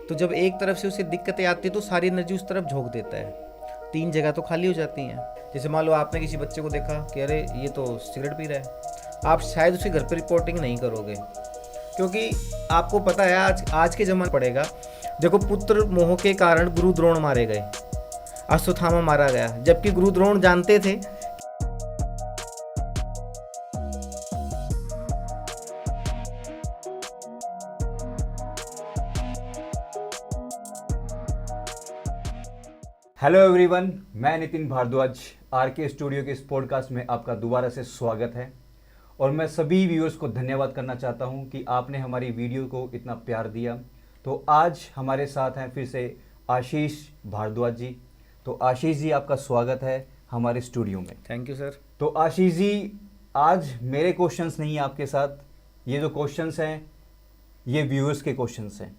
तो जब एक तरफ से उसे दिक्कतें आती है तो सारी एनर्जी उस तरफ झोंक देता है। 3 जगह तो खाली हो जाती हैं। जैसे मान लो आपने किसी बच्चे को देखा कि अरे ये तो सिगरेट पी रहा है, आप शायद उसके घर पर रिपोर्टिंग नहीं करोगे, क्योंकि आपको पता है आज के ज़माने पड़ेगा। देखो, पुत्र मोह के कारण गुरु द्रोण मारे गए, अश्वत्थामा मारा गया, जबकि गुरु द्रोण जानते थे। हेलो एवरीवन, मैं नितिन भारद्वाज। आरके स्टूडियो के इस पॉडकास्ट में आपका दोबारा से स्वागत है और मैं सभी व्यूअर्स को धन्यवाद करना चाहता हूं कि आपने हमारी वीडियो को इतना प्यार दिया। तो आज हमारे साथ हैं फिर से आशीष भारद्वाज जी। तो आशीष जी, आपका स्वागत है हमारे स्टूडियो में। Thank you sir. तो आशीष जी, आज मेरे क्वेश्चंस नहीं हैं आपके साथ, ये जो क्वेश्चंस हैं ये व्यूअर्स के क्वेश्चंस हैं।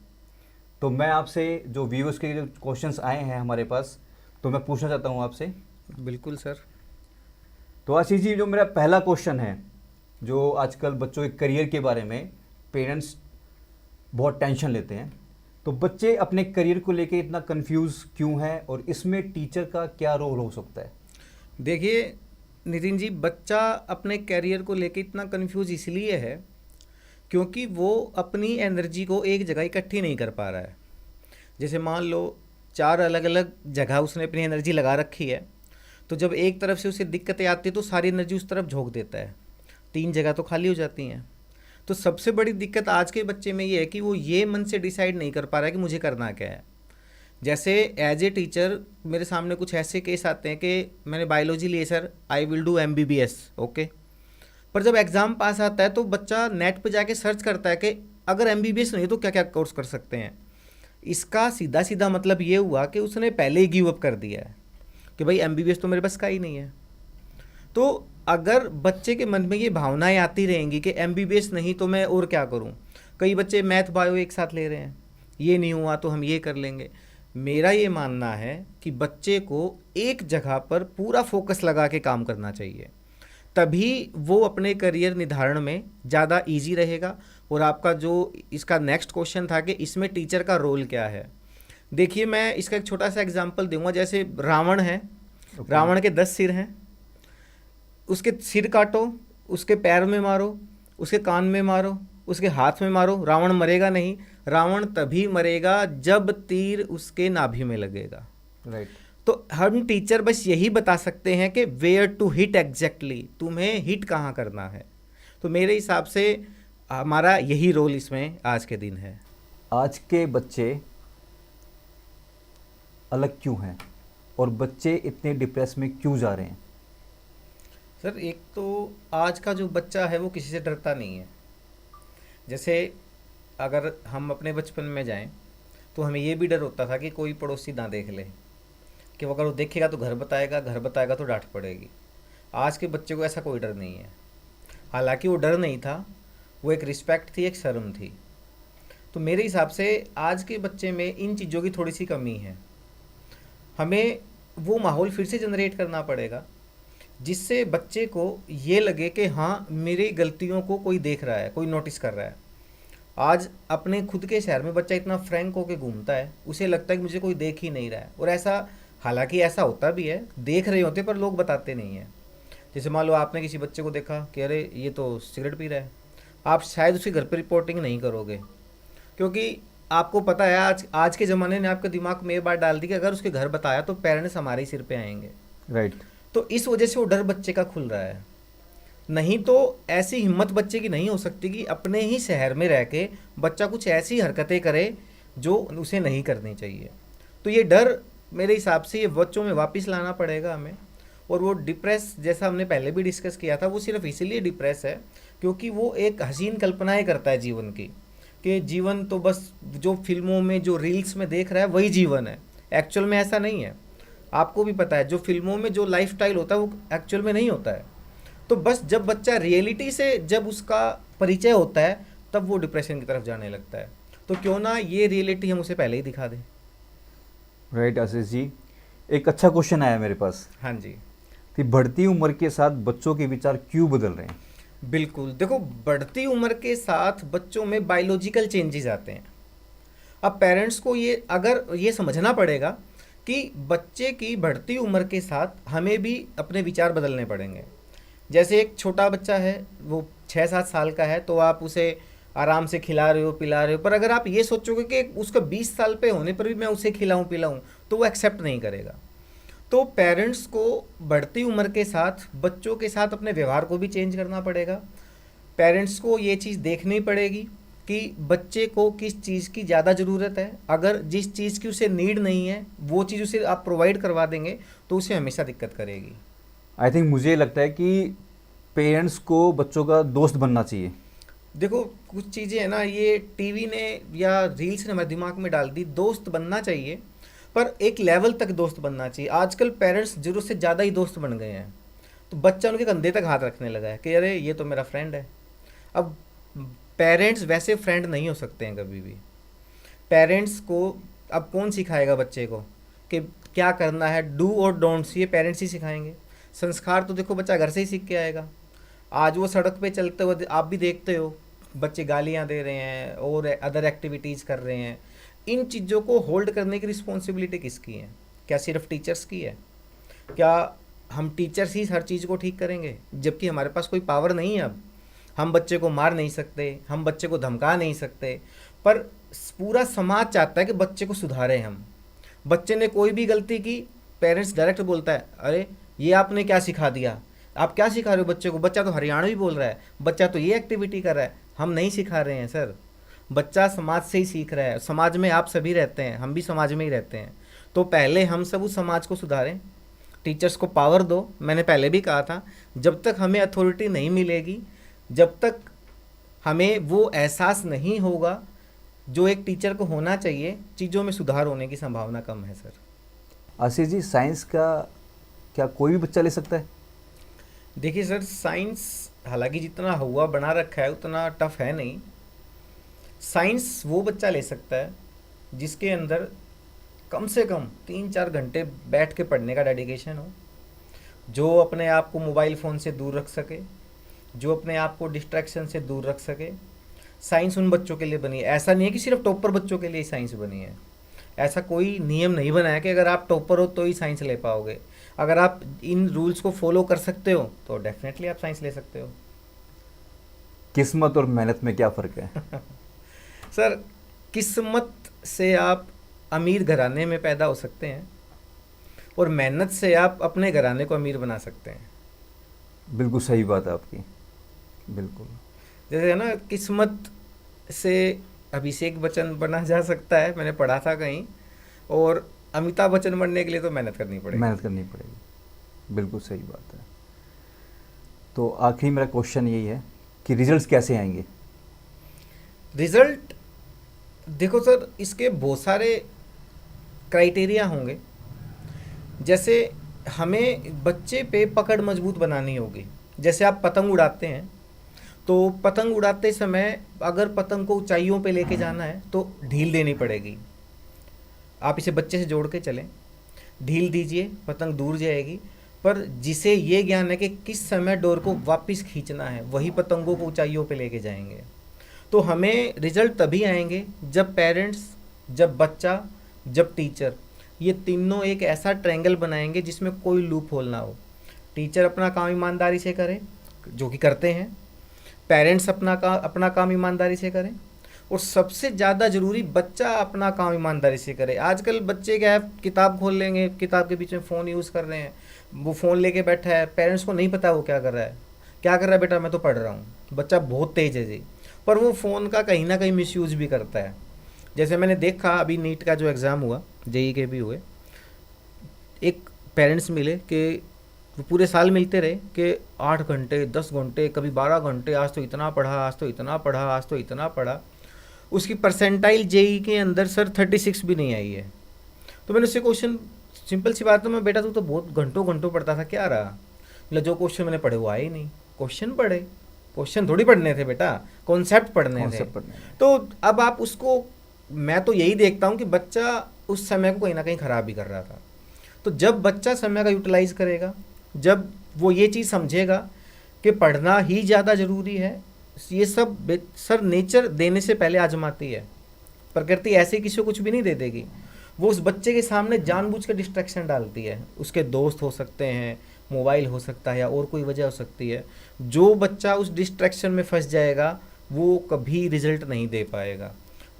तो मैं आपसे जो व्यूअर्स के जो क्वेश्चंस आए हैं हमारे पास, तो मैं पूछना चाहता हूं आपसे। बिल्कुल सर। तो आशीष जी, जो मेरा पहला क्वेश्चन है, जो आजकल बच्चों के करियर के बारे में पेरेंट्स बहुत टेंशन लेते हैं, तो बच्चे अपने करियर को लेके इतना कंफ्यूज क्यों हैं और इसमें टीचर का क्या रोल हो सकता है? देखिए नितिन जी, बच्चा अपने कैरियर को लेके इतना कंफ्यूज इसलिए है क्योंकि वो अपनी एनर्जी को एक जगह इकट्ठी नहीं कर पा रहा है। जैसे मान लो 4 अलग अलग जगह उसने अपनी एनर्जी लगा रखी है, तो जब एक तरफ से उसे दिक्कतें आती है तो सारी एनर्जी उस तरफ झोंक देता है। 3 जगह तो खाली हो जाती हैं। तो सबसे बड़ी दिक्कत आज के बच्चे में ये है कि वो ये मन से डिसाइड नहीं कर पा रहा है कि मुझे करना क्या है। जैसे एज ए टीचर मेरे सामने कुछ ऐसे केस आते हैं कि मैंने बायोलॉजी लिए sir, I will do MBBS, okay. पर जब एग्ज़ाम पास आता है तो बच्चा नेट पे जाके सर्च करता है कि अगर MBBS नहीं तो क्या क्या कोर्स कर सकते हैं। इसका सीधा सीधा मतलब ये हुआ कि उसने पहले ही गिव अप कर दिया है कि भाई MBBS तो मेरे बस का ही नहीं है। तो अगर बच्चे के मन में ये भावनाएं आती रहेंगी कि MBBS नहीं तो मैं और क्या करूं। कई बच्चे मैथ बायो एक साथ ले रहे हैं, ये नहीं हुआ तो हम ये कर लेंगे। मेरा ये मानना है कि बच्चे को एक जगह पर पूरा फोकस लगा के काम करना चाहिए, तभी वो अपने करियर निर्धारण में ज़्यादा इजी रहेगा। और आपका जो इसका नेक्स्ट क्वेश्चन था कि इसमें टीचर का रोल क्या है, देखिए मैं इसका एक छोटा सा एग्जांपल दूंगा। जैसे रावण है, रावण के 10 सिर हैं, उसके सिर काटो, उसके पैर में मारो, उसके कान में मारो, उसके हाथ में मारो, रावण मरेगा नहीं। रावण तभी मरेगा जब तीर उसके नाभि में लगेगा। राइट। तो हम टीचर बस यही बता सकते हैं कि वेयर टू हिट एग्जैक्टली, तुम्हें हिट कहाँ करना है। तो मेरे हिसाब से हमारा यही रोल इसमें आज के दिन है। आज के बच्चे अलग क्यों हैं और बच्चे इतने डिप्रेस में क्यों जा रहे हैं? सर, एक तो आज का जो बच्चा है वो किसी से डरता नहीं है। जैसे अगर हम अपने बचपन में जाएं तो हमें ये भी डर होता था कि कोई पड़ोसी ना देख ले, कि अगर वो देखेगा तो घर बताएगा तो डांट पड़ेगी। आज के बच्चे को ऐसा कोई डर नहीं है। हालांकि वो डर नहीं था, वो एक रिस्पेक्ट थी, एक शर्म थी। तो मेरे हिसाब से आज के बच्चे में इन चीज़ों की थोड़ी सी कमी है। हमें वो माहौल फिर से जनरेट करना पड़ेगा जिससे बच्चे को ये लगे कि हाँ, मेरी गलतियों को कोई देख रहा है, कोई नोटिस कर रहा है। आज अपने खुद के शहर में बच्चा इतना फ्रैंक होकर घूमता है, उसे लगता है कि मुझे कोई देख ही नहीं रहा है। और ऐसा, हालांकि ऐसा होता भी है, देख रहे होते पर लोग बताते नहीं हैं। जैसे मान लो आपने किसी बच्चे को देखा कि अरे ये तो सिगरेट पी रहा है, आप शायद उसके घर पर रिपोर्टिंग नहीं करोगे, क्योंकि आपको पता है आज के ज़माने ने आपके दिमाग में ये बात डाल दी कि अगर उसके घर बताया तो पेरेंट्स हमारे ही सिर पे आएंगे। राइट। तो इस वजह से वो डर बच्चे का खुल रहा है। नहीं तो ऐसी हिम्मत बच्चे की नहीं हो सकती कि अपने ही शहर में रह के बच्चा कुछ ऐसी हरकतें करे जो उसे नहीं करनी चाहिए। तो ये डर मेरे हिसाब से ये बच्चों में वापस लाना पड़ेगा हमें। और वो डिप्रेस, जैसा हमने पहले भी डिस्कस किया था, वो सिर्फ इसीलिए डिप्रेस है क्योंकि वो एक हसीन कल्पनाएं करता है जीवन की, कि जीवन तो बस जो फिल्मों में, जो रील्स में देख रहा है वही जीवन है। एक्चुअल में ऐसा नहीं है। आपको भी पता है, जो फिल्मों में जो लाइफस्टाइल होता है वो एक्चुअल में नहीं होता है। तो बस जब बच्चा रियलिटी से जब उसका परिचय होता है तब वो डिप्रेशन की तरफ जाने लगता है। तो क्यों ना ये रियलिटी हम उसे पहले ही दिखा दें। राइट आशीष जी, एक अच्छा क्वेश्चन आया मेरे पास। हाँ जी। कि बढ़ती उम्र के साथ बच्चों के विचार क्यों बदल रहे हैं? बिल्कुल, देखो बढ़ती उम्र के साथ बच्चों में बायोलॉजिकल चेंजेस आते हैं। अब पेरेंट्स को ये समझना पड़ेगा कि बच्चे की बढ़ती उम्र के साथ हमें भी अपने विचार बदलने पड़ेंगे। जैसे एक छोटा बच्चा है, वो 6-7 साल का है, तो आप उसे आराम से खिला रहे हो, पिला रहे हो, पर अगर आप ये सोचोगे कि उसका 20 साल पे होने पर भी मैं उसे खिलाऊं पिलाऊं, तो वो एक्सेप्ट नहीं करेगा। तो पेरेंट्स को बढ़ती उम्र के साथ बच्चों के साथ अपने व्यवहार को भी चेंज करना पड़ेगा। पेरेंट्स को ये चीज़ देखनी पड़ेगी कि बच्चे को किस चीज़ की ज़्यादा ज़रूरत है। अगर जिस चीज़ की उसे नीड नहीं है वो चीज़ उसे आप प्रोवाइड करवा देंगे तो उसे हमेशा दिक्कत करेगी। आई थिंक मुझे लगता है कि पेरेंट्स को बच्चों का दोस्त बनना चाहिए। देखो कुछ चीज़ें हैं ना, ये टीवी ने या रील्स ने हमारे दिमाग में डाल दी, दोस्त बनना चाहिए पर एक लेवल तक दोस्त बनना चाहिए। आजकल पेरेंट्स जरूरत से ज़्यादा ही दोस्त बन गए हैं, तो बच्चा उनके कंधे तक हाथ रखने लगा है कि अरे ये तो मेरा फ्रेंड है। अब पेरेंट्स वैसे फ्रेंड नहीं हो सकते हैं कभी भी। पेरेंट्स को अब कौन सिखाएगा बच्चे को कि क्या करना है, डू और डोंट्स, ये पेरेंट्स ही सिखाएंगे। संस्कार तो देखो बच्चा घर से ही सीख के आएगा। आज वो सड़क पे चलते हुए आप भी देखते हो, बच्चे गालियाँ दे रहे हैं और अदर एक्टिविटीज़ कर रहे हैं। इन चीज़ों को होल्ड करने की रिस्पॉन्सिबिलिटी किसकी है? क्या सिर्फ टीचर्स की है? क्या हम टीचर्स ही हर चीज़ को ठीक करेंगे? जबकि हमारे पास कोई पावर नहीं है। अब हम बच्चे को मार नहीं सकते, हम बच्चे को धमका नहीं सकते, पर पूरा समाज चाहता है कि बच्चे को सुधारें हम। बच्चे ने कोई भी गलती की, पेरेंट्स डायरेक्ट बोलता है अरे ये आपने क्या सिखा दिया, आप क्या सिखा रहे हो बच्चे को? बच्चा तो हरियाणवी बोल रहा है, बच्चा तो ये एक्टिविटी कर रहा है। हम नहीं सिखा रहे हैं सर, बच्चा समाज से ही सीख रहा है। समाज में आप सभी रहते हैं, हम भी समाज में ही रहते हैं। तो पहले हम सब उस समाज को सुधारें। टीचर्स को पावर दो। मैंने पहले भी कहा था, जब तक हमें अथॉरिटी नहीं मिलेगी, जब तक हमें वो एहसास नहीं होगा जो एक टीचर को होना चाहिए, चीज़ों में सुधार होने की संभावना कम है सर। आशीष जी, साइंस का क्या कोई भी बच्चा ले सकता है? देखिए सर, साइंस हालांकि जितना हुआ बना रखा है उतना टफ है नहीं। साइंस वो बच्चा ले सकता है जिसके अंदर कम से कम 3-4 घंटे बैठ के पढ़ने का डेडिकेशन हो, जो अपने आप को मोबाइल फ़ोन से दूर रख सके, जो अपने आप को डिस्ट्रैक्शन से दूर रख सके। साइंस उन बच्चों के लिए बनी है। ऐसा नहीं है कि सिर्फ टॉपर बच्चों के लिए साइंस बनी है। ऐसा कोई नियम नहीं बना है कि अगर आप टॉपर हो तो ही साइंस ले पाओगे। अगर आप इन रूल्स को फॉलो कर सकते हो तो डेफिनेटली आप साइंस ले सकते हो। किस्मत और मेहनत में क्या फ़र्क है? सर, किस्मत से आप अमीर घराने में पैदा हो सकते हैं और मेहनत से आप अपने घराने को अमीर बना सकते हैं। बिल्कुल सही बात है आपकी, बिल्कुल। जैसे है ना, किस्मत से अभिषेक बच्चन बना जा सकता है, मैंने पढ़ा था कहीं, और अमिताभ बच्चन बनने के लिए तो मेहनत करनी पड़ेगी। मेहनत करनी पड़ेगी, बिल्कुल सही बात है। तो आखिरी मेरा क्वेश्चन यही है कि रिजल्ट्स कैसे आएंगे? रिजल्ट देखो सर, इसके बहुत सारे क्राइटेरिया होंगे। जैसे हमें बच्चे पे पकड़ मजबूत बनानी होगी। जैसे आप पतंग उड़ाते हैं, तो पतंग उड़ाते समय अगर पतंग को ऊंचाइयों पे लेके जाना है तो ढील देनी पड़ेगी। आप इसे बच्चे से जोड़ के चलें, ढील दीजिए, पतंग दूर जाएगी। पर जिसे ये ज्ञान है कि किस समय डोर को वापस खींचना है, वही पतंगों को ऊंचाइयों पे लेके जाएंगे। तो हमें रिजल्ट तभी आएंगे जब पेरेंट्स, जब बच्चा, जब टीचर, ये तीनों एक ऐसा ट्रायंगल बनाएंगे जिसमें कोई लूप होल ना हो। टीचर अपना काम ईमानदारी से करें, जो कि करते हैं। पेरेंट्स अपना काम ईमानदारी से करें, और सबसे ज़्यादा ज़रूरी बच्चा अपना काम ईमानदारी से करे। आजकल बच्चे क्या है, किताब खोल लेंगे, किताब के बीच में फ़ोन यूज़ कर रहे हैं, वो फ़ोन लेके बैठा है, पेरेंट्स को नहीं पता वो क्या कर रहा है। क्या कर रहा है बेटा? मैं तो पढ़ रहा हूँ। बच्चा बहुत तेज़ है जी, पर वो फ़ोन का कहीं ना कहीं मिसयूज़ भी करता है। जैसे मैंने देखा, अभी नीट का जो एग्ज़ाम हुआ, जेई के भी हुए, एक पेरेंट्स मिले कि वो पूरे साल मिलते रहे कि 8 घंटे, 10 घंटे, कभी 12 घंटे, आज तो इतना पढ़ा, आज तो इतना पढ़ा, आज तो इतना पढ़ा। उसकी परसेंटाइल जेई के अंदर सर 36 भी नहीं आई है। तो मैंने उससे क्वेश्चन, सिंपल सी बात है, मैं बेटा तू तो बहुत घंटों घंटों पढ़ता था, क्या रहा? मतलब जो क्वेश्चन मैंने पढ़े वो आए ही नहीं। क्वेश्चन पढ़े, क्वेश्चन थोड़ी पढ़ने थे बेटा, कॉन्सेप्ट पढ़ने थे। तो अब आप उसको, मैं तो यही देखता हूँ कि बच्चा उस समय को कहीं ना कहीं ख़राब भी कर रहा था। तो जब बच्चा समय का यूटिलाइज़ करेगा, जब वो ये चीज़ समझेगा कि पढ़ना ही ज़्यादा ज़रूरी है, ये सब सर नेचर देने से पहले आजमाती है। प्रकृति ऐसे किसी को कुछ भी नहीं दे देगी। वो उस बच्चे के सामने जानबूझ कर डिस्ट्रैक्शन डालती है। उसके दोस्त हो सकते हैं, मोबाइल हो सकता है, या और कोई वजह हो सकती है। जो बच्चा उस डिस्ट्रैक्शन में फंस जाएगा वो कभी रिजल्ट नहीं दे पाएगा,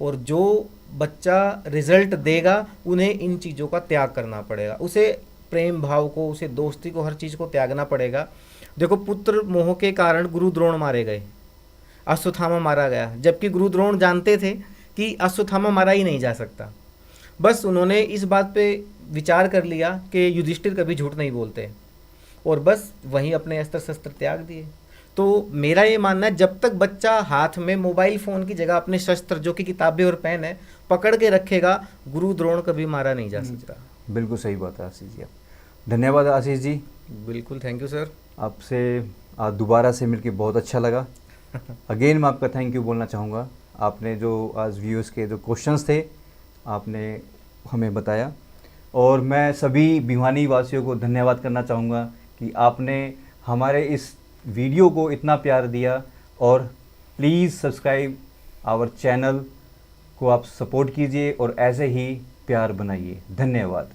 और जो बच्चा रिजल्ट देगा उन्हें इन चीज़ों का त्याग करना पड़ेगा। उसे प्रेम भाव को, उसे दोस्ती को, हर चीज़ को त्यागना पड़ेगा। देखो, पुत्र मोह के कारण गुरु द्रोण मारे गए, अश्वत्थामा मारा गया, जबकि गुरु द्रोण जानते थे कि अश्वत्थामा मारा ही नहीं जा सकता। बस उन्होंने इस बात पे विचार कर लिया कि युधिष्ठिर कभी झूठ नहीं बोलते, और बस वहीं अपने अस्त्र शस्त्र त्याग दिए। तो मेरा ये मानना है, जब तक बच्चा हाथ में मोबाइल फ़ोन की जगह अपने शस्त्र, जो कि किताबें और पेन है, पकड़ के रखेगा, गुरु द्रोण कभी मारा नहीं जा सकता। बिल्कुल सही बात है आशीष जी। आप धन्यवाद आशीष जी। बिल्कुल, थैंक यू सर। आपसे आज दोबारा से मिलके बहुत अच्छा लगा। अगेन मैं आपका थैंक यू बोलना चाहूँगा। आपने जो आज व्यूअर्स के जो क्वेश्चंस थे आपने हमें बताया, और मैं सभी भिवानी वासियों को धन्यवाद करना चाहूँगा कि आपने हमारे इस वीडियो को इतना प्यार दिया। और प्लीज़ सब्सक्राइब आवर चैनल को आप सपोर्ट कीजिए और ऐसे ही प्यार बनाइए। धन्यवाद।